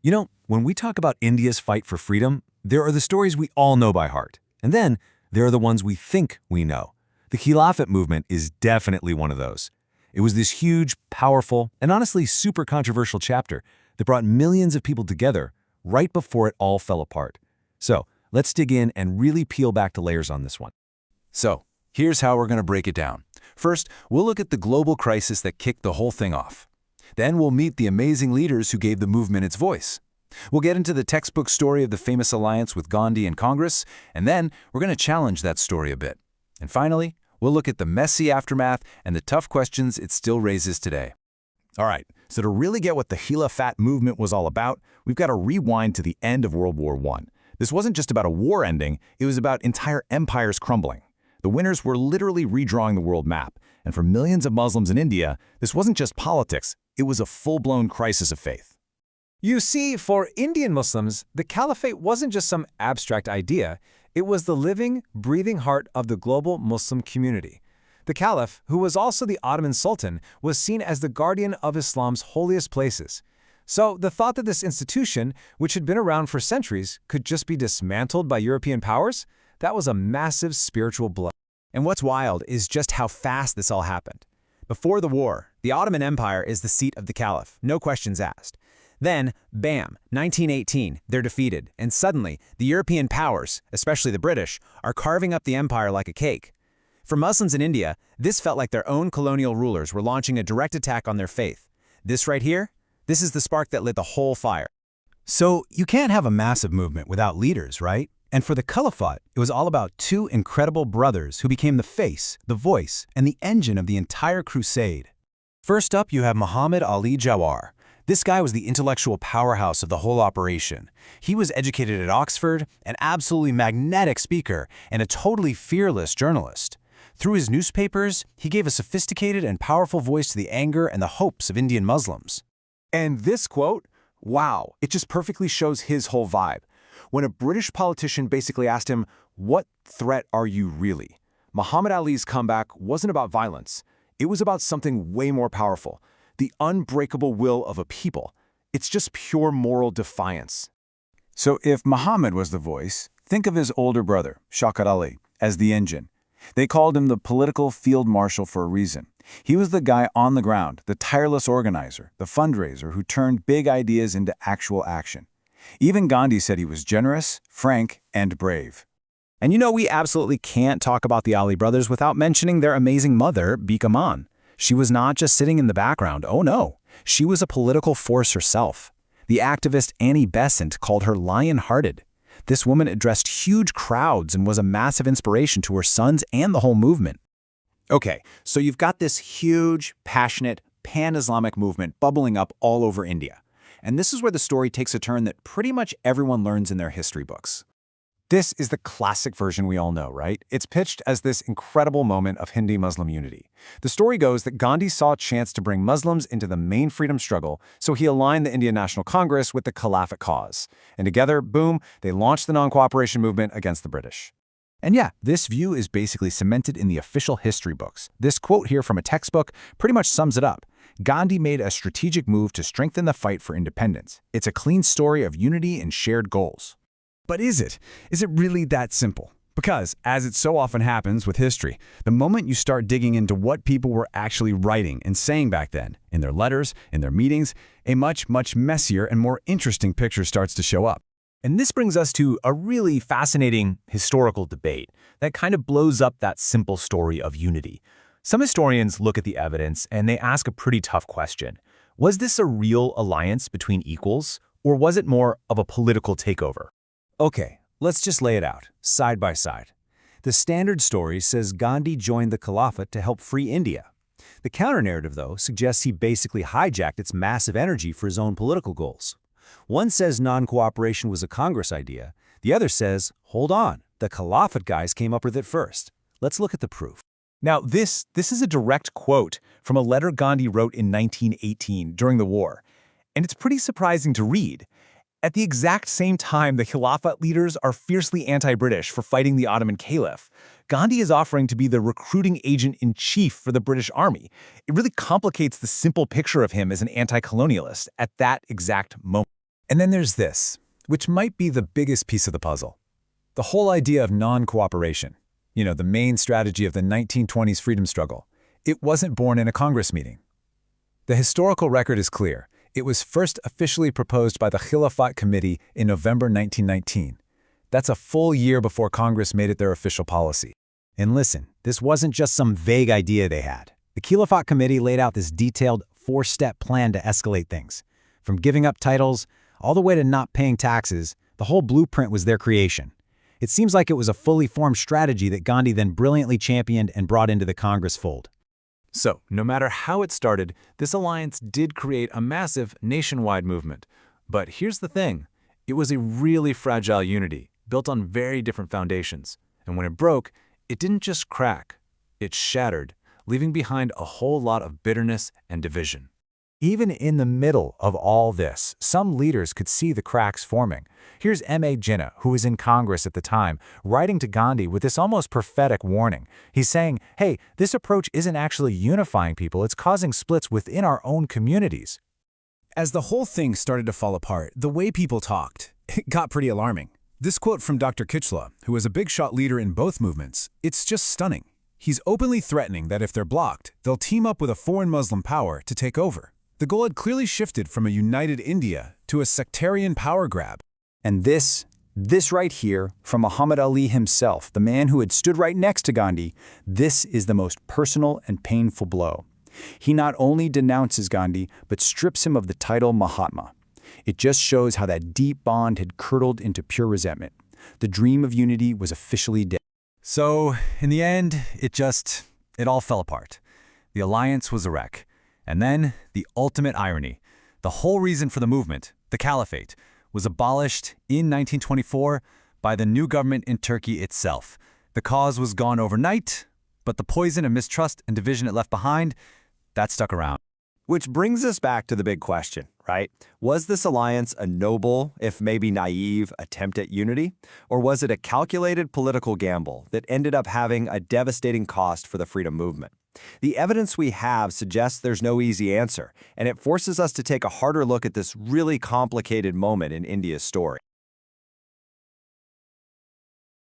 You know, when we talk about India's fight for freedom, there are the stories we all know by heart. And then there are the ones we think we know. The Khilafat movement is definitely one of those. It was this huge, powerful, and honestly super controversial chapter that brought millions of people together right before it all fell apart. So, let's dig in and really peel back the layers on this one. So, here's how we're going to break it down. First, we'll look at the global crisis that kicked the whole thing off. Then we'll meet the amazing leaders who gave the movement its voice. We'll get into the textbook story of the famous alliance with Gandhi and Congress, and then we're going to challenge that story a bit. And finally, we'll look at the messy aftermath and the tough questions it still raises today. All right, so to really get what the Khilafat movement was all about, we've got to rewind to the end of World War I. This wasn't just about a war ending, it was about entire empires crumbling. The winners were literally redrawing the world map, and for millions of Muslims in India, this wasn't just politics, it was a full-blown crisis of faith. You see, for Indian Muslims, the caliphate wasn't just some abstract idea, it was the living, breathing heart of the global Muslim community. The caliph, who was also the Ottoman Sultan, was seen as the guardian of Islam's holiest places. So the thought that this institution, which had been around for centuries, could just be dismantled by European powers, that was a massive spiritual blow. And what's wild is just how fast this all happened. Before the war, the Ottoman Empire is the seat of the caliph, no questions asked. Then, bam, 1918, they're defeated, and suddenly, the European powers, especially the British, are carving up the empire like a cake. For Muslims in India, this felt like their own colonial rulers were launching a direct attack on their faith. This right here, this is the spark that lit the whole fire. So you can't have a massive movement without leaders, right? And for the Caliphate, it was all about two incredible brothers who became the face, the voice, and the engine of the entire crusade. First up, you have Muhammad Ali Jawhar. This guy was the intellectual powerhouse of the whole operation. He was educated at Oxford, an absolutely magnetic speaker, and a totally fearless journalist. Through his newspapers, he gave a sophisticated and powerful voice to the anger and the hopes of Indian Muslims. And this quote, wow, it just perfectly shows his whole vibe. When a British politician basically asked him, "What threat are you really?" Muhammad Ali's comeback wasn't about violence. It was about something way more powerful, the unbreakable will of a people. It's just pure moral defiance. So if Muhammad was the voice, think of his older brother, Shaukat Ali, as the engine. They called him the political field marshal for a reason. He was the guy on the ground, the tireless organizer, the fundraiser who turned big ideas into actual action. Even Gandhi said he was generous, frank, and brave. And you know, we absolutely can't talk about the Ali brothers without mentioning their amazing mother, Bika Man. She was not just sitting in the background, oh no. She was a political force herself. The activist Annie Besant called her lion-hearted. This woman addressed huge crowds and was a massive inspiration to her sons and the whole movement. Okay, so you've got this huge, passionate, pan-Islamic movement bubbling up all over India. And this is where the story takes a turn that pretty much everyone learns in their history books. This is the classic version we all know, right? It's pitched as this incredible moment of Hindi-Muslim unity. The story goes that Gandhi saw a chance to bring Muslims into the main freedom struggle, so he aligned the Indian National Congress with the Khilafat cause. And together, boom, they launched the non-cooperation movement against the British. And yeah, this view is basically cemented in the official history books. This quote here from a textbook pretty much sums it up. Gandhi made a strategic move to strengthen the fight for independence. It's a clean story of unity and shared goals. But is it? Is it really that simple? Because, as it so often happens with history, the moment you start digging into what people were actually writing and saying back then, in their letters, in their meetings, a much, much messier and more interesting picture starts to show up. And this brings us to a really fascinating historical debate that kind of blows up that simple story of unity. Some historians look at the evidence and they ask a pretty tough question. Was this a real alliance between equals, or was it more of a political takeover? Okay, let's just lay it out, side by side. The standard story says Gandhi joined the Caliphate to help free India. The counter-narrative, though, suggests he basically hijacked its massive energy for his own political goals. One says non-cooperation was a Congress idea. The other says, hold on, the Caliphate guys came up with it first. Let's look at the proof. Now, this is a direct quote from a letter Gandhi wrote in 1918 during the war. And it's pretty surprising to read. At the exact same time, the Khilafat leaders are fiercely anti-British for fighting the Ottoman Caliph. Gandhi is offering to be the recruiting agent-in-chief for the British Army. It really complicates the simple picture of him as an anti-colonialist at that exact moment. And then there's this, which might be the biggest piece of the puzzle. The whole idea of non-cooperation, the main strategy of the 1920s freedom struggle, it wasn't born in a Congress meeting. The historical record is clear. It was first officially proposed by the Khilafat Committee in November 1919. That's a full year before Congress made it their official policy. And listen, this wasn't just some vague idea they had. The Khilafat Committee laid out this detailed 4-step plan to escalate things. From giving up titles all the way to not paying taxes, the whole blueprint was their creation. It seems like it was a fully formed strategy that Gandhi then brilliantly championed and brought into the Congress fold. So, no matter how it started, this alliance did create a massive nationwide movement. But here's the thing. It was a really fragile unity, built on very different foundations. And when it broke, it didn't just crack. It shattered, leaving behind a whole lot of bitterness and division. Even in the middle of all this, some leaders could see the cracks forming. Here's M.A. Jinnah, who was in Congress at the time, writing to Gandhi with this almost prophetic warning. He's saying, hey, this approach isn't actually unifying people, it's causing splits within our own communities. As the whole thing started to fall apart, the way people talked, it got pretty alarming. This quote from Dr. Kichla, who was a big-shot leader in both movements, it's just stunning. He's openly threatening that if they're blocked, they'll team up with a foreign Muslim power to take over. The goal had clearly shifted from a united India to a sectarian power grab. And this right here, from Muhammad Ali himself, the man who had stood right next to Gandhi, this is the most personal and painful blow. He not only denounces Gandhi, but strips him of the title Mahatma. It just shows how that deep bond had curdled into pure resentment. The dream of unity was officially dead. So, in the end, it all fell apart. The alliance was a wreck. And then, the ultimate irony. The whole reason for the movement, the Caliphate, was abolished in 1924 by the new government in Turkey itself. The cause was gone overnight, but the poison of mistrust and division it left behind, that stuck around. Which brings us back to the big question, right? Was this alliance a noble, if maybe naive, attempt at unity? Or was it a calculated political gamble that ended up having a devastating cost for the freedom movement? The evidence we have suggests there's no easy answer, and it forces us to take a harder look at this really complicated moment in India's story.